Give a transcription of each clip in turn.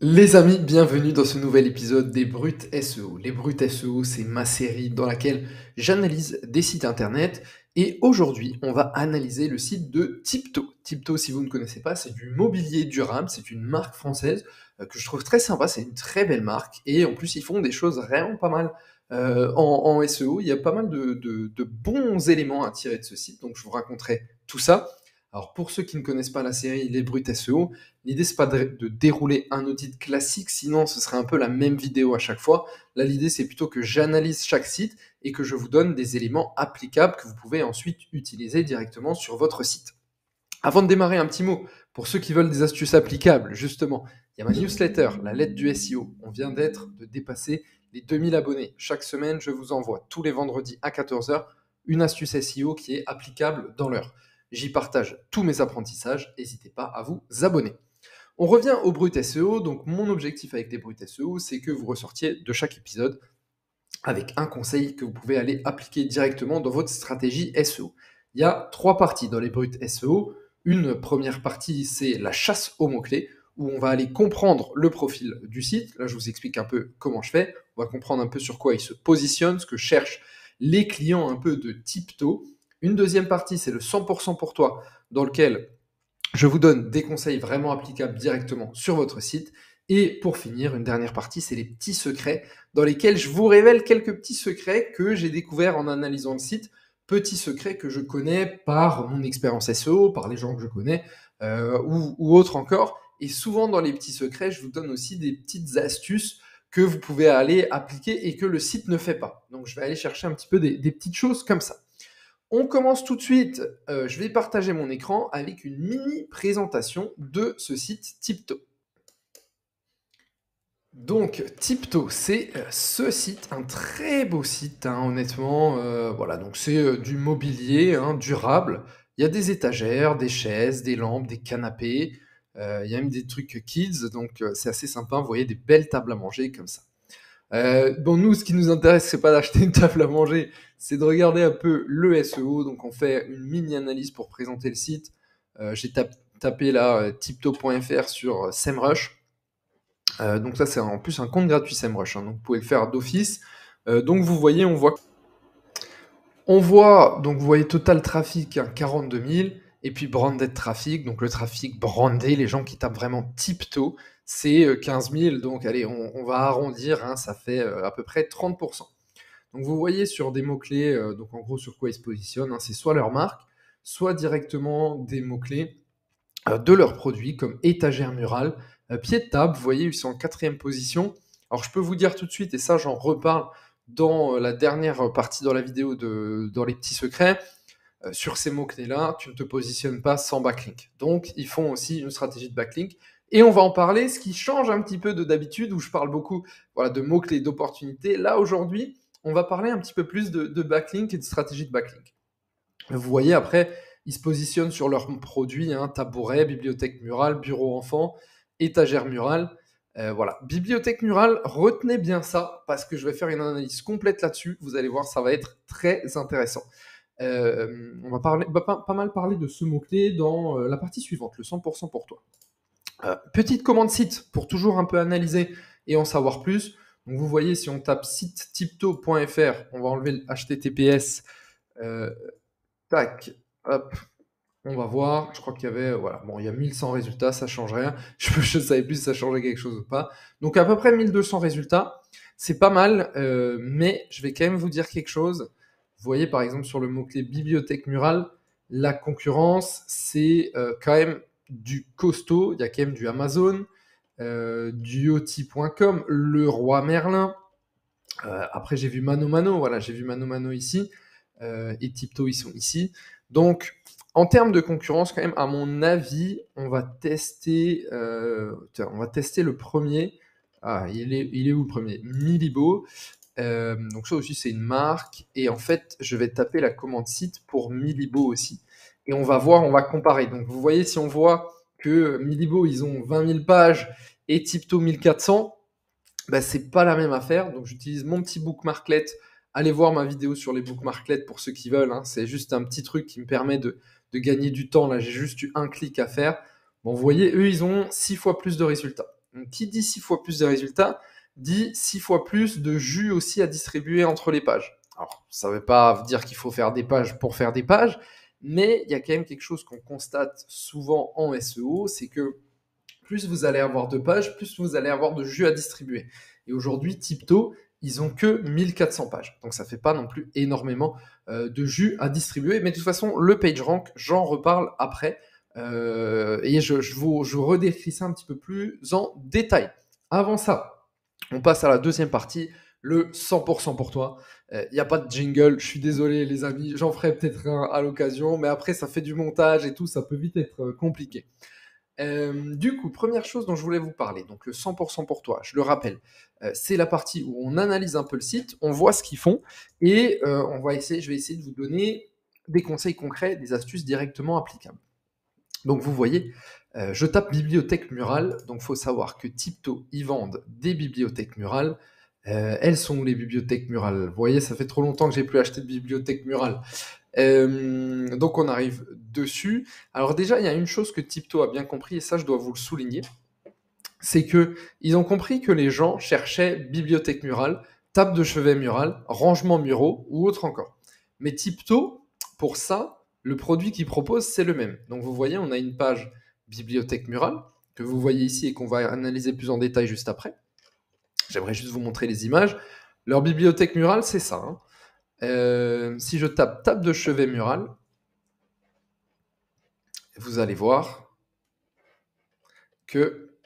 Les amis, bienvenue dans ce nouvel épisode des Brutes SEO. Les Brutes SEO, c'est ma série dans laquelle j'analyse des sites internet et aujourd'hui, on va analyser le site de Tipto. Tipto, si vous ne connaissez pas, c'est du mobilier durable, c'est une marque française que je trouve très sympa, c'est une très belle marque et en plus, ils font des choses vraiment pas mal en SEO. Il y a pas mal de bons éléments à tirer de ce site, donc je vous raconterai tout ça. Alors pour ceux qui ne connaissent pas la série Les Brutes SEO, l'idée, c'est pas de dérouler un audit classique, sinon ce serait un peu la même vidéo à chaque fois. Là, l'idée, c'est plutôt que j'analyse chaque site et que je vous donne des éléments applicables que vous pouvez ensuite utiliser directement sur votre site. Avant de démarrer, un petit mot pour ceux qui veulent des astuces applicables, justement. Il y a ma newsletter, la lettre du SEO. On vient de dépasser les 2000 abonnés. Chaque semaine, je vous envoie tous les vendredis à 14 h une astuce SEO qui est applicable dans l'heure. J'y partage tous mes apprentissages. N'hésitez pas à vous abonner. On revient au Brut SEO. Donc, mon objectif avec les Brut SEO, c'est que vous ressortiez de chaque épisode avec un conseil que vous pouvez aller appliquer directement dans votre stratégie SEO. Il y a 3 parties dans les Brut SEO. Une première partie, c'est la chasse aux mots-clés, où on va aller comprendre le profil du site. Là, je vous explique un peu comment je fais. On va comprendre un peu sur quoi il se positionne, ce que cherchent les clients un peu de Tipto. Une deuxième partie, c'est le 100% pour toi, dans lequel je vous donne des conseils vraiment applicables directement sur votre site. Et pour finir, une dernière partie, c'est les petits secrets dans lesquels je vous révèle quelques petits secrets que j'ai découverts en analysant le site. Petits secrets que je connais par mon expérience SEO, par les gens que je connais ou autres encore. Et souvent dans les petits secrets, je vous donne aussi des petites astuces que vous pouvez aller appliquer et que le site ne fait pas. Donc je vais aller chercher un petit peu des petites choses comme ça. On commence tout de suite. Je vais partager mon écran avec une mini présentation de ce site Tipto. Donc Tipto, c'est ce site, un très beau site, hein, honnêtement. Voilà, donc c'est du mobilier hein, durable. Il y a des étagères, des chaises, des lampes, des canapés. Il y a même des trucs kids, donc c'est assez sympa. Vous voyez des belles tables à manger comme ça. Bon, nous, ce qui nous intéresse, c'est pas d'acheter une table à manger, c'est de regarder un peu le SEO. Donc, on fait une mini-analyse pour présenter le site. J'ai tapé là tipto.fr sur SEMrush. Donc, ça, c'est en plus un compte gratuit SEMrush. Hein, donc, vous pouvez le faire d'office. Donc, vous voyez, donc vous voyez total trafic, hein, 42 000. Et puis, branded traffic, donc le trafic brandé, les gens qui tapent vraiment Tipto, c'est 15 000. Donc, allez, on va arrondir, hein, ça fait à peu près 30%. Donc vous voyez sur des mots-clés, donc en gros sur quoi ils se positionnent, hein, c'est soit leur marque, soit directement des mots-clés de leurs produits comme étagère murale, pied de table, vous voyez ils sont en 4e position. Alors je peux vous dire tout de suite, et ça j'en reparle dans la dernière partie dans la vidéo dans les petits secrets, sur ces mots-clés-là, tu ne te positionnes pas sans backlink. Donc ils font aussi une stratégie de backlink. Et on va en parler, ce qui change un petit peu de d'habitude, où je parle beaucoup voilà, de mots-clés, d'opportunités. Là, aujourd'hui, on va parler un petit peu plus de backlink et de stratégie de backlink. Vous voyez, après, ils se positionnent sur leurs produits, hein, tabouret, bibliothèque murale, bureau enfant, étagère murale. Voilà, bibliothèque murale, retenez bien ça, parce que je vais faire une analyse complète là-dessus. Vous allez voir, ça va être très intéressant. On va pas mal parler de ce mot-clé dans la partie suivante, le 100% pour toi. Petite commande site pour toujours un peu analyser et en savoir plus. Donc vous voyez, si on tape site tipto.fr, on va enlever le HTTPS. Tac, hop, on va voir. Je crois qu'il y avait, voilà, bon, il y a 1100 résultats, ça change rien. Je ne savais plus si ça changeait quelque chose ou pas. Donc à peu près 1200 résultats, c'est pas mal, mais je vais quand même vous dire quelque chose. Vous voyez par exemple sur le mot-clé bibliothèque murale, la concurrence, c'est quand même du costaud. Il y a quand même du Amazon, du Yoti.com, le Roi Merlin. Après, j'ai vu Mano Mano, voilà, j'ai vu Mano Mano ici, et Tipto, ils sont ici. Donc, en termes de concurrence, quand même, à mon avis, on va tester le premier. Ah, il est où le premier? Milibo. Donc ça aussi, c'est une marque. Et en fait, je vais taper la commande site pour Milibo aussi. Et on va voir, on va comparer. Donc vous voyez, si on voit que Milibo, ils ont 20 000 pages et Tipto 1400, bah, c'est pas la même affaire. Donc j'utilise mon petit bookmarklet. Allez voir ma vidéo sur les bookmarklets pour ceux qui veulent. Hein. C'est juste un petit truc qui me permet de gagner du temps. Là, j'ai juste eu un clic à faire. Bon, vous voyez, eux, ils ont 6 fois plus de résultats. Donc, qui dit 6 fois plus de résultats, dit 6 fois plus de jus aussi à distribuer entre les pages. Alors, ça ne veut pas dire qu'il faut faire des pages pour faire des pages, mais il y a quand même quelque chose qu'on constate souvent en SEO, c'est que plus vous allez avoir de pages, plus vous allez avoir de jus à distribuer. Et aujourd'hui, Tipto, ils ont que 1400 pages. Donc ça fait pas non plus énormément de jus à distribuer. Mais de toute façon, le PageRank, j'en reparle après. Et je vous redécris ça un petit peu plus en détail. Avant ça, on passe à la deuxième partie, le 100% pour toi. Il n'y a pas de jingle, je suis désolé les amis, j'en ferai peut-être un à l'occasion, mais après ça fait du montage et tout, ça peut vite être compliqué. Du coup, première chose dont je voulais vous parler, donc le 100% pour toi, je le rappelle, c'est la partie où on analyse un peu le site, on voit ce qu'ils font et je vais essayer de vous donner des conseils concrets, des astuces directement applicables. Donc vous voyez, je tape bibliothèque murale, donc il faut savoir que Tipto, ils vendent des bibliothèques murales. Elles sont où les bibliothèques murales? Vous voyez, ça fait trop longtemps que j'ai plus acheté de bibliothèque murale. Donc on arrive dessus. Alors déjà, il y a une chose que Tipto a bien compris, et ça je dois vous le souligner, c'est que ils ont compris que les gens cherchaient bibliothèque murale, table de chevet murale, rangement muraux ou autre encore. Mais Tipto, pour ça, le produit qu'ils proposent, c'est le même. Donc vous voyez, on a une page bibliothèque murale que vous voyez ici et qu'on va analyser plus en détail juste après. J'aimerais juste vous montrer les images. Leur bibliothèque murale, c'est ça. Si je tape table de chevet murale, vous allez voir que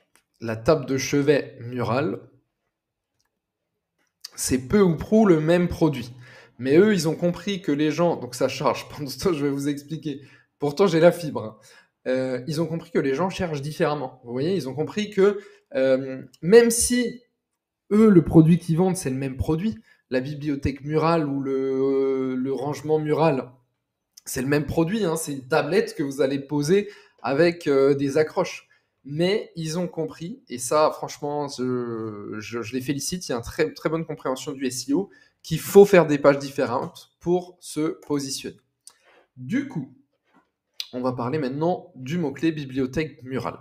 la table de chevet murale, c'est peu ou prou le même produit. Mais eux, ils ont compris que les gens, donc ça charge, pendant ce temps, je vais vous expliquer. Pourtant, j'ai la fibre. Ils ont compris que les gens cherchent différemment. Vous voyez, ils ont compris que même si eux, le produit qu'ils vendent, c'est le même produit, la bibliothèque murale ou le rangement mural, c'est le même produit, hein, c'est une tablette que vous allez poser avec des accroches. Mais ils ont compris, et ça, franchement, je les félicite, il y a une très, très bonne compréhension du SEO, qu'il faut faire des pages différentes pour se positionner. Du coup, on va parler maintenant du mot-clé bibliothèque murale.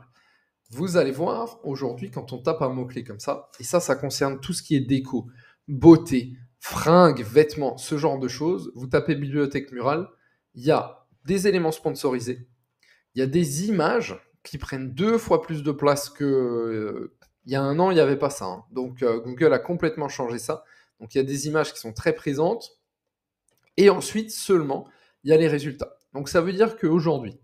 Vous allez voir, aujourd'hui, quand on tape un mot-clé comme ça, et ça concerne tout ce qui est déco, beauté, fringues, vêtements, ce genre de choses, vous tapez bibliothèque murale, il y a des éléments sponsorisés, il y a des images qui prennent 2 fois plus de place que il y a un an, il n'y avait pas ça. Hein. Donc Google a complètement changé ça. Donc il y a des images qui sont très présentes. Et ensuite, seulement, il y a les résultats. Donc ça veut dire qu'aujourd'hui,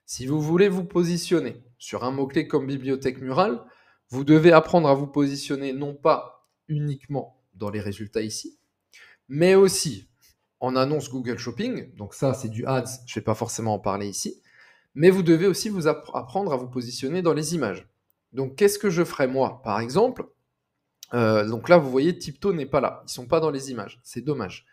si vous voulez vous positionner sur un mot-clé comme bibliothèque murale, vous devez apprendre à vous positionner non pas uniquement dans les résultats ici, mais aussi en annonce Google Shopping. Donc ça, c'est du ads, je ne vais pas forcément en parler ici. Mais vous devez aussi vous apprendre à vous positionner dans les images. Donc qu'est-ce que je ferais moi, par exemple donc là, vous voyez, Tipto n'est pas là. Ils ne sont pas dans les images. C'est dommage.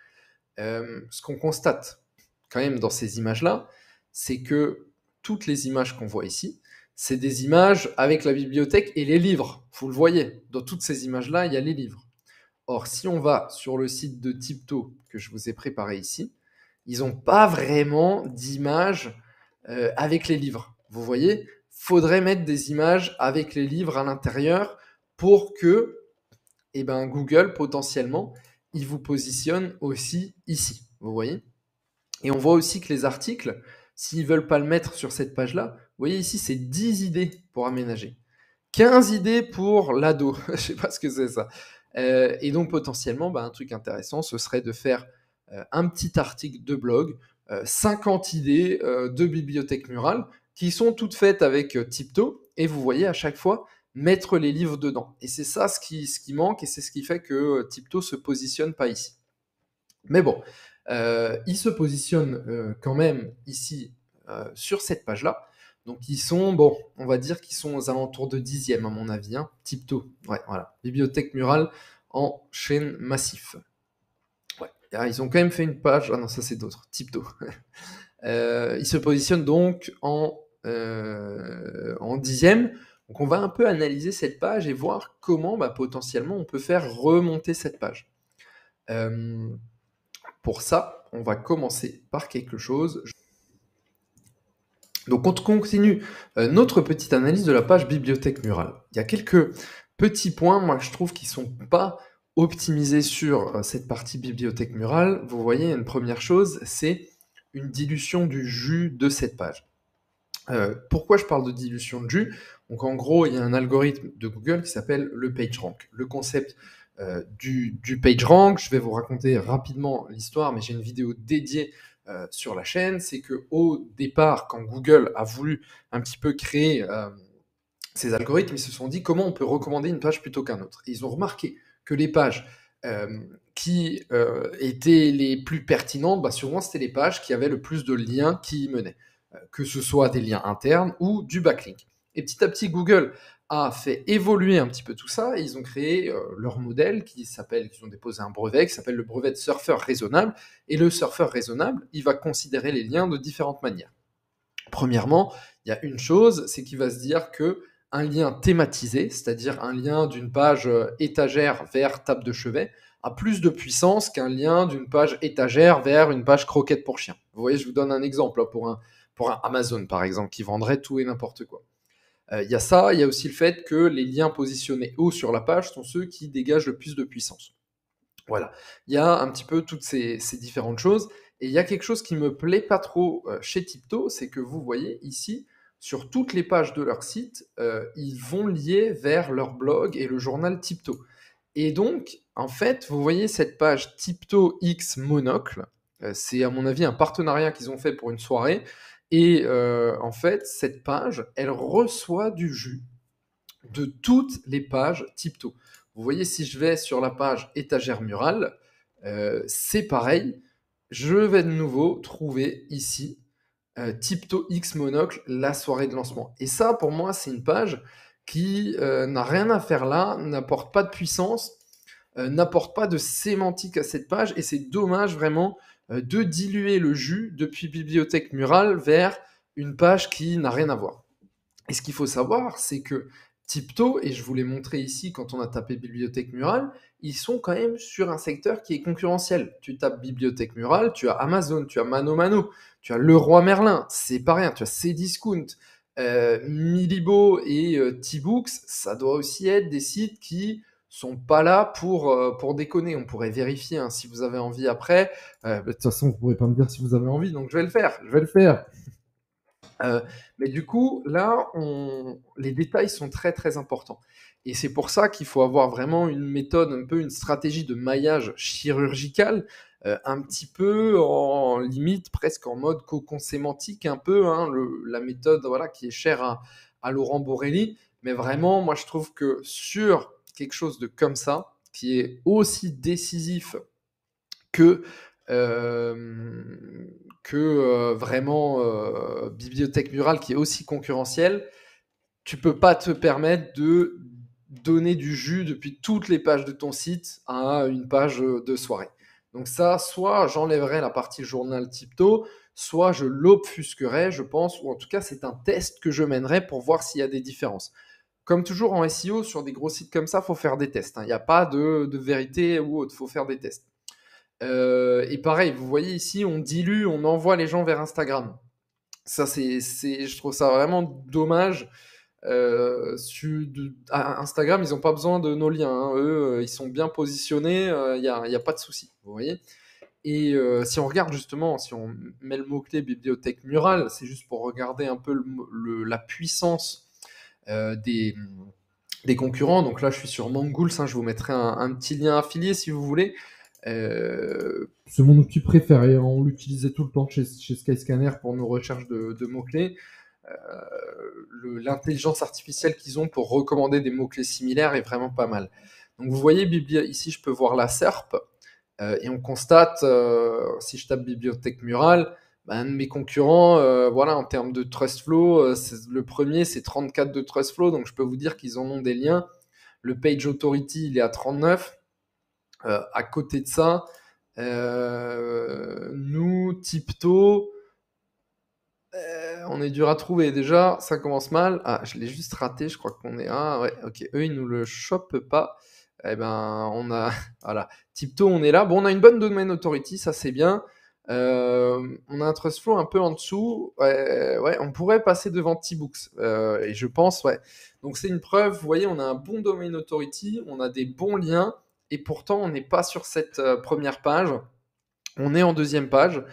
Ce qu'on constate quand même dans ces images-là, c'est que toutes les images qu'on voit ici, c'est des images avec la bibliothèque et les livres. Vous le voyez, dans toutes ces images-là, il y a les livres. Or, si on va sur le site de Tipto que je vous ai préparé ici, ils n'ont pas vraiment d'images avec les livres. Vous voyez, faudrait mettre des images avec les livres à l'intérieur pour que Google, potentiellement, il vous positionne aussi ici. Vous voyez? Et on voit aussi que les articles, s'ils ne veulent pas le mettre sur cette page-là, vous voyez ici, c'est 10 idées pour aménager. 15 idées pour l'ado. Je ne sais pas ce que c'est ça. Et donc, potentiellement, un truc intéressant, ce serait de faire un petit article de blog, 50 idées de bibliothèque murale, qui sont toutes faites avec Tipto. Et vous voyez à chaque fois, mettre les livres dedans. Et c'est ça ce qui manque, et c'est ce qui fait que Tipto se positionne pas ici. Mais bon, il se positionne quand même ici sur cette page-là. Donc ils sont, bon, on va dire qu'ils sont aux alentours de 10e à mon avis, hein. Tipto, ouais, voilà. Bibliothèque murale en chaîne massif. Ouais. Ah, ils ont quand même fait une page, ah non, ça c'est d'autres, Tipto. Ils se positionnent donc en 10e. Donc on va un peu analyser cette page et voir comment potentiellement on peut faire remonter cette page. Pour ça, on va commencer par quelque chose. Donc on continue notre petite analyse de la page bibliothèque murale. Il y a quelques petits points, moi je trouve, qui sont pas optimisés sur cette partie bibliothèque murale. Vous voyez, une première chose, c'est une dilution du jus de cette page. Pourquoi je parle de dilution de jus? Donc en gros, il y a un algorithme de Google qui s'appelle le PageRank. Le concept du PageRank, je vais vous raconter rapidement l'histoire, mais j'ai une vidéo dédiée sur la chaîne. C'est que au départ, quand Google a voulu un petit peu créer ces algorithmes, ils se sont dit comment on peut recommander une page plutôt qu'un autre. Et ils ont remarqué que les pages qui étaient les plus pertinentes, bah souvent c'était les pages qui avaient le plus de liens qui y menaient, que ce soit des liens internes ou du backlink. Et petit à petit, Google a fait évoluer un petit peu tout ça et ils ont créé leur modèle qui s'appelle, ils ont déposé un brevet qui s'appelle le brevet de surfeur raisonnable. Et le surfeur raisonnable, il va considérer les liens de différentes manières. Premièrement, il y a une chose, c'est qu'il va se dire que un lien thématisé, c'est-à-dire un lien d'une page étagère vers table de chevet, a plus de puissance qu'un lien d'une page étagère vers une page croquette pour chien. Vous voyez, je vous donne un exemple là, pour un Amazon par exemple, qui vendrait tout et n'importe quoi. Il y a ça, il y a aussi le fait que les liens positionnés haut sur la page sont ceux qui dégagent le plus de puissance. Voilà, il y a un petit peu toutes ces différentes choses. Et il y a quelque chose qui me plaît pas trop chez Tiptoe, c'est que vous voyez ici, sur toutes les pages de leur site, ils vont lier vers leur blog et le journal Tiptoe. Et donc, en fait, vous voyez cette page Tiptoe X Monocle, c'est à mon avis un partenariat qu'ils ont fait pour une soirée. Et en fait, cette page, elle reçoit du jus de toutes les pages Tiptoe. Vous voyez, si je vais sur la page étagère murale, c'est pareil. Je vais de nouveau trouver ici Tiptoe X Monocle, la soirée de lancement. Et ça, pour moi, c'est une page qui n'a rien à faire là, n'apporte pas de puissance, n'apporte pas de sémantique à cette page. Et c'est dommage vraiment de diluer le jus depuis bibliothèque murale vers une page qui n'a rien à voir. Et ce qu'il faut savoir, c'est que Tiptoe, et je vous l'ai montré ici quand on a tapé bibliothèque murale, ils sont quand même sur un secteur qui est concurrentiel. Tu tapes bibliothèque murale, tu as Amazon, tu as Mano Mano, tu as Leroy Merlin, c'est pas rien, tu as Cdiscount, Milibo et T-Books, ça doit aussi être des sites qui sont pas là pour déconner. On pourrait vérifier hein, si vous avez envie après. De toute façon, vous pourrez pas me dire si vous avez envie, donc je vais le faire. Je vais le faire. Mais du coup, là, les détails sont très très importants. Et c'est pour ça qu'il faut avoir vraiment une méthode, un peu une stratégie de maillage chirurgical, un petit peu en limite, presque en mode cocon sémantique, un peu, hein, la méthode voilà, qui est chère à Laurent Borelli. Mais vraiment, moi je trouve que sur quelque chose de comme ça, qui est aussi décisif que vraiment bibliothèque murale qui est aussi concurrentielle, tu peux pas te permettre de donner du jus depuis toutes les pages de ton site à une page de soirée. Donc ça, soit j'enlèverai la partie journal Tiptoe, soit je l'obfusquerai, je pense, ou en tout cas c'est un test que je mènerai pour voir s'il y a des différences. Comme toujours en SEO, sur des gros sites comme ça, il faut faire des tests. Il n'y a pas de vérité ou autre, il faut faire des tests. Et pareil, vous voyez ici, on dilue, on envoie les gens vers Instagram. Ça, je trouve ça vraiment dommage. Instagram, ils n'ont pas besoin de nos liens. Hein. Eux, ils sont bien positionnés, il n'y a pas de souci. Vous voyez. Et si on regarde justement, si on met le mot-clé bibliothèque murale, c'est juste pour regarder un peu la puissance des concurrents. Donc là, je suis sur Mangools, hein, je vous mettrai un petit lien affilié si vous voulez. C'est mon outil préféré, on l'utilisait tout le temps chez Skyscanner pour nos recherches de mots-clés. L'intelligence artificielle qu'ils ont pour recommander des mots-clés similaires est vraiment pas mal. Donc vous voyez, ici je peux voir la SERP, et on constate, si je tape bibliothèque murale, un de mes concurrents, voilà, en termes de TrustFlow, le premier c'est 34 de TrustFlow, donc je peux vous dire qu'ils en ont des liens. Le Page Authority, il est à 39. À côté de ça, nous, Tiptoe, on est dur à trouver. Déjà, ça commence mal. Ah, je l'ai juste raté, je crois qu'on est... Ah ouais, ok, eux, ils nous le chopent pas. Eh ben, on a... Voilà, Tiptoe, on est là. Bon, on a une bonne domain authority, ça c'est bien. On a un trust flow un peu en dessous. Ouais, on pourrait passer devant T-Books. Et je pense, ouais. Donc c'est une preuve, vous voyez, on a un bon domain authority, on a des bons liens, et pourtant on n'est pas sur cette première page. On est en deuxième page.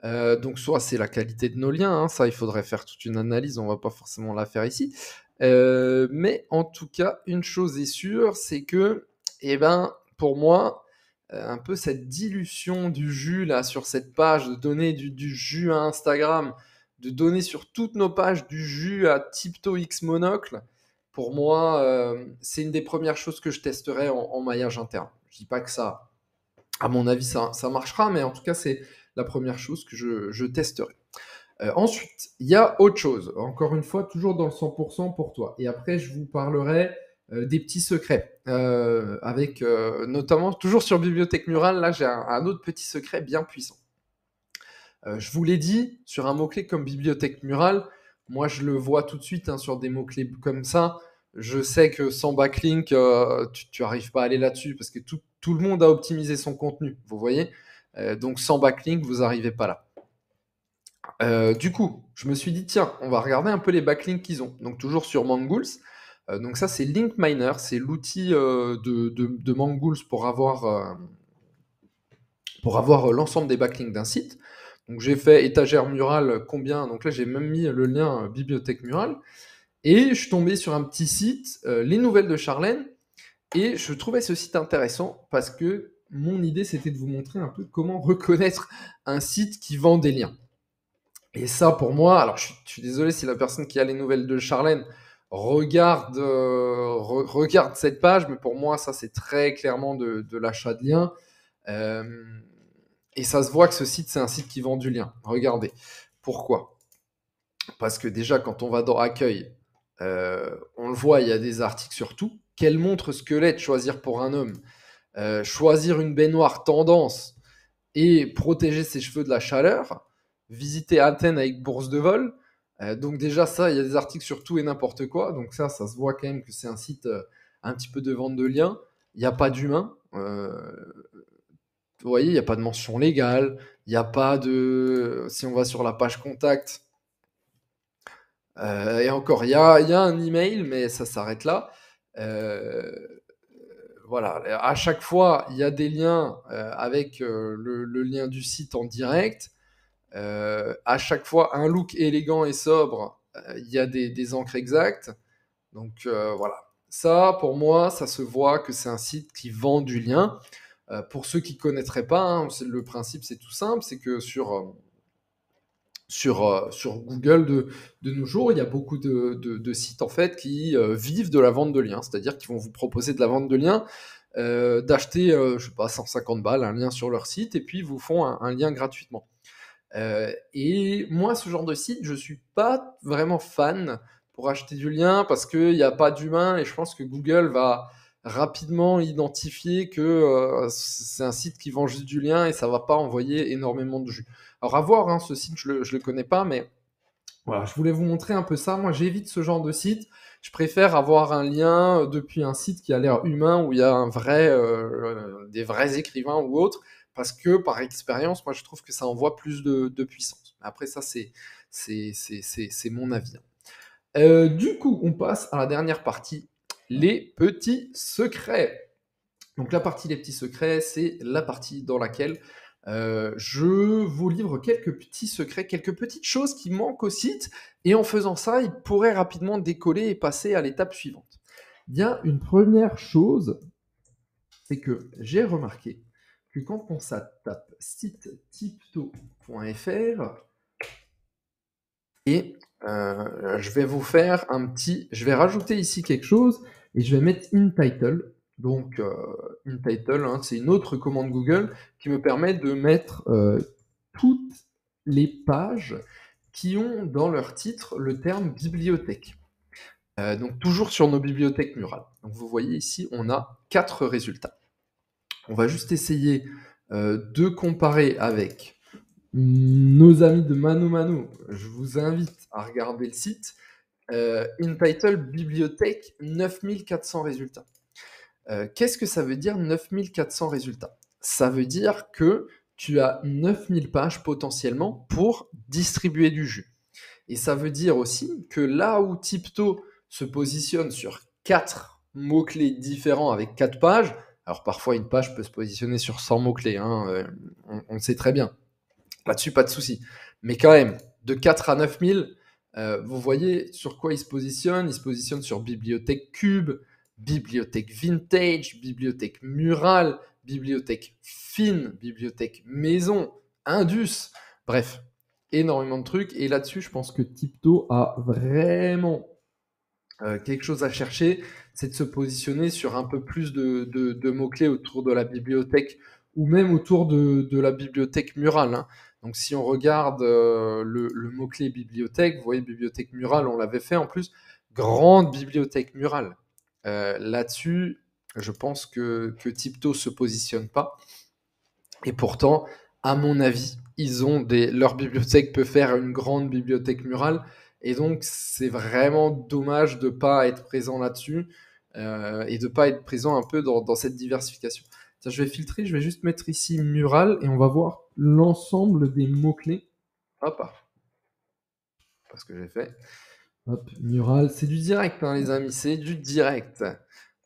Donc soit c'est la qualité de nos liens, hein, ça il faudrait faire toute une analyse, on va pas forcément la faire ici. Mais en tout cas, une chose est sûre, c'est que, eh ben, pour moi, un peu cette dilution du jus là sur cette page, de donner du jus à Instagram, de donner sur toutes nos pages du jus à Tipto X Monocle, pour moi, c'est une des premières choses que je testerai en maillage interne. Je dis pas que ça, à mon avis, ça marchera, mais en tout cas, c'est la première chose que je testerai. Ensuite, il y a autre chose. Encore une fois, toujours dans le 100% pour toi. Et après, je vous parlerai des petits secrets. Avec notamment, toujours sur Bibliothèque Murale, là, j'ai un autre petit secret bien puissant. Je vous l'ai dit, sur un mot-clé comme Bibliothèque Murale, moi, je le vois tout de suite hein, sur des mots-clés comme ça. Je sais que sans backlink, tu n'arrives pas à aller là-dessus parce que tout le monde a optimisé son contenu, vous voyez. Donc sans backlink, vous n'arrivez pas là. Du coup, je me suis dit, tiens, on va regarder un peu les backlinks qu'ils ont. Donc toujours sur Mangools. Donc ça, c'est Link Miner, c'est l'outil de Mangools pour avoir l'ensemble des backlinks d'un site. Donc j'ai fait étagère murale combien. Donc là, j'ai même mis le lien bibliothèque murale. Et je suis tombé sur un petit site, Les Nouvelles de Charlène. Et je trouvais ce site intéressant parce que mon idée, c'était de vous montrer un peu comment reconnaître un site qui vend des liens. Et ça, pour moi, alors je suis désolé si la personne qui a les nouvelles de Charlène regarde cette page, mais pour moi, ça, c'est très clairement de l'achat de liens. Et ça se voit que ce site, c'est un site qui vend du lien. Regardez. Pourquoi? Parce que déjà, quand on va dans Accueil, on le voit, il y a des articles sur tout. Quelle montre squelette choisir pour un homme? Choisir une baignoire tendance et protéger ses cheveux de la chaleur, visiter Athènes avec bourse de vol. Donc déjà ça, il y a des articles sur tout et n'importe quoi. Donc ça se voit quand même que c'est un site un petit peu de vente de liens. Il n'y a pas d'humain. Vous voyez, il n'y a pas de mention légale. Il n'y a pas de... Si on va sur la page contact, et encore, il y a un email, mais ça s'arrête là. Euh, voilà, à chaque fois, il y a des liens avec le lien du site en direct. À chaque fois, un look élégant et sobre, il y a des encres exactes. Donc voilà. Ça, pour moi, ça se voit que c'est un site qui vend du lien. Pour ceux qui ne connaîtraient pas, hein, le principe c'est tout simple, c'est que sur Google de nos jours, il y a beaucoup de sites en fait qui vivent de la vente de liens, c'est-à-dire qu'ils vont vous proposer de la vente de liens, d'acheter, je sais pas, 150 balles un lien sur leur site et puis ils vous font un lien gratuitement. Et moi, ce genre de site, je suis pas vraiment fan pour acheter du lien parce qu'il n'y a pas d'humain et je pense que Google va rapidement identifier que c'est un site qui vend juste du lien et ça va pas envoyer énormément de jus. Alors à voir, hein, ce site, je le connais pas, mais voilà, je voulais vous montrer un peu ça. Moi, j'évite ce genre de site. Je préfère avoir un lien depuis un site qui a l'air humain, où il y a des vrais écrivains ou autres, parce que par expérience, moi, je trouve que ça envoie plus de puissance. Après, ça, c'est mon avis. Du coup, on passe à la dernière partie, les petits secrets. Donc la partie des petits secrets, c'est la partie dans laquelle je vous livre quelques petits secrets, quelques petites choses qui manquent au site, et en faisant ça, il pourrait rapidement décoller et passer à l'étape suivante. Il y a une première chose, c'est que j'ai remarqué que quand on tape site tipto.fr, et je vais rajouter ici quelque chose, et je vais mettre in title. Donc, in title, hein, c'est une autre commande Google qui me permet de mettre toutes les pages qui ont dans leur titre le terme bibliothèque. Donc, toujours sur nos bibliothèques murales. Donc, vous voyez ici, on a 4 résultats. On va juste essayer de comparer avec nos amis de Mano Mano. Je vous invite à regarder le site. InTitle Bibliothèque, 9400 résultats. Qu'est-ce que ça veut dire 9400 résultats? Ça veut dire que tu as 9000 pages potentiellement pour distribuer du jus. Et ça veut dire aussi que là où Tipto se positionne sur 4 mots-clés différents avec 4 pages, alors parfois une page peut se positionner sur 100 mots-clés, hein, on le sait très bien. Là-dessus, pas de souci. Mais quand même, de 4 à 9000, vous voyez sur quoi il se positionne. Il se positionne sur bibliothèque cube, bibliothèque vintage, bibliothèque murale, bibliothèque fine, bibliothèque maison, Indus. Bref, énormément de trucs. Et là-dessus, je pense que Tipto a vraiment quelque chose à chercher, c'est de se positionner sur un peu plus de mots-clés autour de la bibliothèque ou même autour de la bibliothèque murale, hein. Donc si on regarde le mot-clé bibliothèque, vous voyez bibliothèque murale, on l'avait fait en plus, grande bibliothèque murale. Là-dessus, je pense que Tipto se positionne pas. Et pourtant, à mon avis, leur bibliothèque peut faire une grande bibliothèque murale. Et donc, c'est vraiment dommage de ne pas être présent là-dessus et de ne pas être présent un peu dans cette diversification. Tiens, je vais filtrer, je vais juste mettre ici mural et on va voir l'ensemble des mots-clés. Hop, parce que j'ai fait. Hop, mural, c'est du direct, hein, les amis, c'est du direct.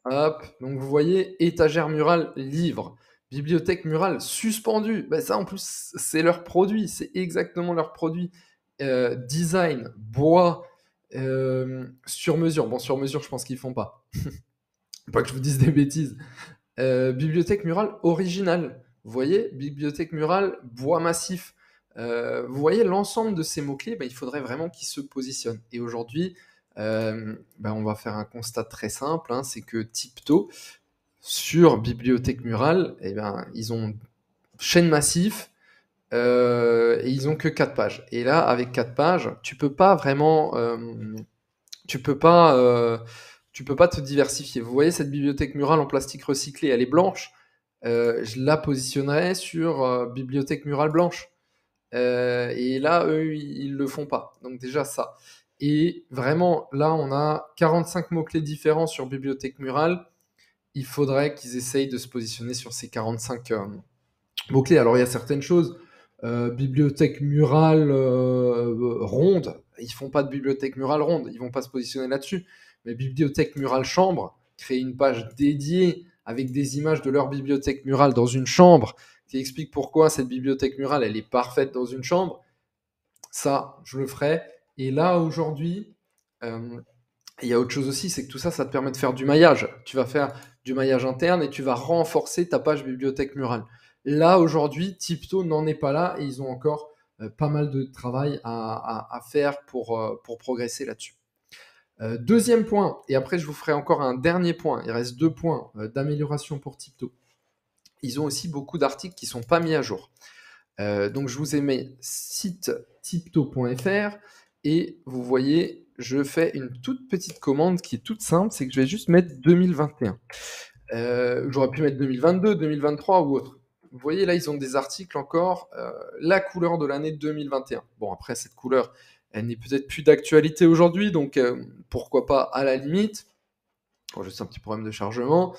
Hop, donc vous voyez, étagère murale, livre. Bibliothèque murale, suspendue. Ben ça, en plus, c'est leur produit, c'est exactement leur produit. Design, bois, sur mesure. Bon, sur mesure, je pense qu'ils font pas. Pas que je vous dise des bêtises. Bibliothèque murale originale. Vous voyez, bibliothèque murale, bois massif. Vous voyez, l'ensemble de ces mots-clés, ben, il faudrait vraiment qu'ils se positionnent. Et aujourd'hui, ben, on va faire un constat très simple, hein, c'est que Tipto, sur bibliothèque murale, eh ben, ils ont chaîne massif et ils ont que 4 pages. Et là, avec 4 pages, tu peux pas vraiment, tu peux pas te diversifier. Vous voyez cette bibliothèque murale en plastique recyclé, elle est blanche. Je la positionnerais sur bibliothèque murale blanche. Et là, eux, ils le font pas. Donc déjà ça. Et vraiment, là, on a 45 mots-clés différents sur bibliothèque murale. Il faudrait qu'ils essayent de se positionner sur ces 45 mots-clés. Alors, il y a certaines choses. Bibliothèque murale ronde. Ils font pas de bibliothèque murale ronde. Ils vont pas se positionner là-dessus. Mais bibliothèque murale chambre, créer une page dédiée avec des images de leur bibliothèque murale dans une chambre qui explique pourquoi cette bibliothèque murale, elle est parfaite dans une chambre. Ça, je le ferai. Et là, aujourd'hui, il y a autre chose aussi, c'est que tout ça, ça te permet de faire du maillage. Tu vas faire du maillage interne et tu vas renforcer ta page bibliothèque murale. Là, aujourd'hui, Tipto n'en est pas là et ils ont encore pas mal de travail à faire pour progresser là-dessus. Deuxième point, et après je vous ferai encore un dernier point, il reste 2 points d'amélioration pour Tipto. Ils ont aussi beaucoup d'articles qui ne sont pas mis à jour. Donc je vous ai mis site tipto.fr et vous voyez, je fais une toute petite commande qui est toute simple, c'est que je vais juste mettre 2021. J'aurais pu mettre 2022, 2023 ou autre. Vous voyez là, ils ont des articles encore, la couleur de l'année 2021. Bon, après, cette couleur, elle n'est peut-être plus d'actualité aujourd'hui, donc pourquoi pas à la limite. Bon, juste un petit problème de chargement.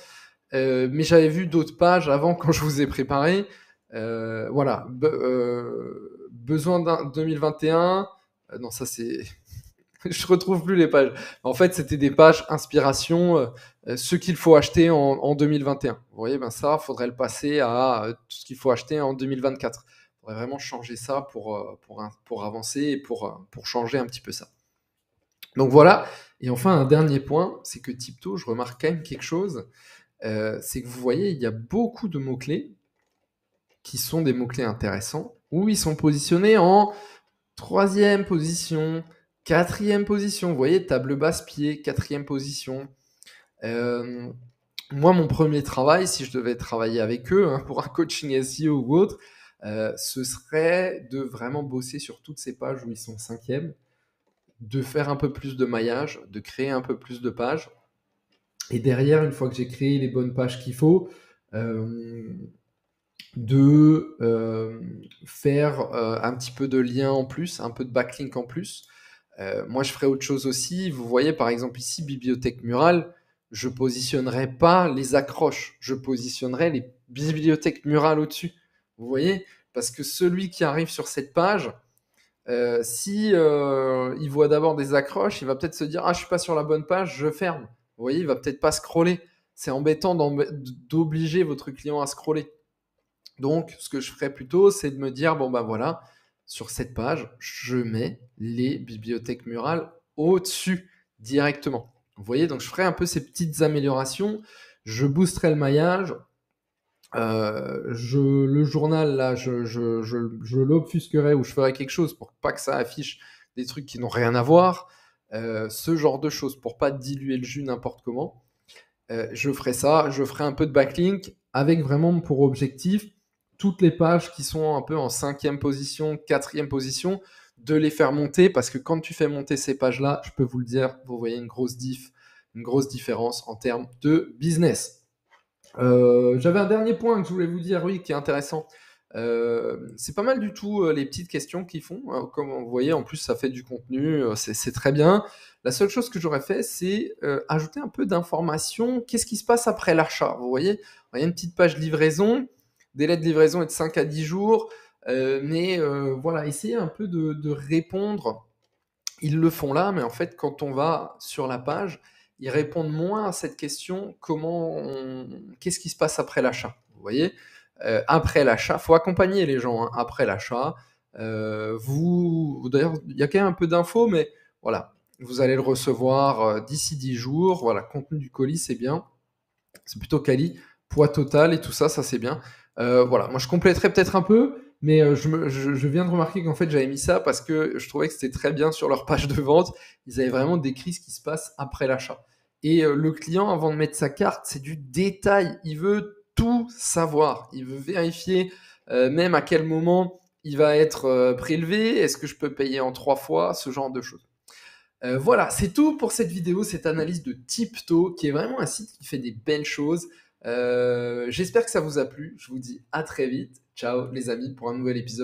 Mais j'avais vu d'autres pages avant quand je vous ai préparé. Voilà, besoin d'un 2021. Non, ça c'est. Je retrouve plus les pages. En fait, c'était des pages inspiration, ce qu'il faut acheter en 2021. Vous voyez, ben ça, faudrait le passer à tout ce qu'il faut acheter en 2024. Il faudrait vraiment changer ça pour avancer et pour changer un petit peu ça. Donc voilà. Et enfin, un dernier point, c'est que Tipto, je remarque quand même quelque chose. C'est que vous voyez, il y a beaucoup de mots-clés qui sont des mots-clés intéressants, où ils sont positionnés en 3e position, 4e position. Vous voyez, table basse-pied, 4e position. Moi, mon premier travail, si je devais travailler avec eux, hein, pour un coaching SEO ou autre, ce serait de vraiment bosser sur toutes ces pages où ils sont 5e, de faire un peu plus de maillage, de créer un peu plus de pages. Et derrière, une fois que j'ai créé les bonnes pages qu'il faut, de faire un petit peu de lien en plus, un peu de backlink en plus. Moi, je ferai autre chose aussi. Vous voyez, par exemple, ici, bibliothèque murale, je positionnerai pas les accroches, je positionnerai les bibliothèques murales au-dessus. Vous voyez, parce que celui qui arrive sur cette page, si il voit d'abord des accroches, il va peut-être se dire: «Ah, je suis pas sur la bonne page, je ferme». Vous voyez, il va peut-être pas scroller. C'est embêtant d'obliger votre client à scroller. Donc, ce que je ferais plutôt, c'est de me dire: «Bon, ben voilà, sur cette page, je mets les bibliothèques murales au-dessus, directement». Vous voyez? Donc je ferai un peu ces petites améliorations. Je boosterai le maillage. Le journal, là, je l'obfusquerai ou je ferai quelque chose pour pas que ça affiche des trucs qui n'ont rien à voir. Ce genre de choses, pour pas diluer le jus n'importe comment. Je ferai ça. Je ferai un peu de backlink avec vraiment pour objectif toutes les pages qui sont un peu en 5e position, 4e position, de les faire monter, parce que quand tu fais monter ces pages-là, je peux vous le dire, vous voyez une grosse différence en termes de business. J'avais un dernier point que je voulais vous dire, oui, qui est intéressant. C'est pas mal du tout les petites questions qu'ils font. Comme vous voyez, en plus, ça fait du contenu, c'est très bien. La seule chose que j'aurais fait, c'est ajouter un peu d'informations. Qu'est-ce qui se passe après l'achat? Vous voyez, il y a une petite page livraison. Délai de livraison est de 5 à 10 jours. Mais voilà, essayez un peu de répondre. Ils le font là, mais en fait, quand on va sur la page, ils répondent moins à cette question: qu'est-ce qui se passe après l'achat? Vous voyez? Après l'achat, faut accompagner les gens, hein, après l'achat. D'ailleurs, il y a quand même un peu d'infos, mais voilà, vous allez le recevoir d'ici 10 jours. Voilà, contenu du colis, c'est bien. C'est plutôt quali. Poids total et tout ça, ça c'est bien. Voilà, moi je compléterai peut-être un peu, mais je viens de remarquer qu'en fait j'avais mis ça parce que je trouvais que c'était très bien sur leur page de vente. Ils avaient vraiment décrit ce qui se passe après l'achat. Et le client, avant de mettre sa carte, c'est du détail. Il veut tout savoir. Il veut vérifier même à quel moment il va être prélevé. Est-ce que je peux payer en 3 fois? Ce genre de choses. Voilà, c'est tout pour cette vidéo, cette analyse de Tipto, qui est vraiment un site qui fait des belles choses. J'espère que ça vous a plu. Je vous dis à très vite. Ciao les amis pour un nouvel épisode.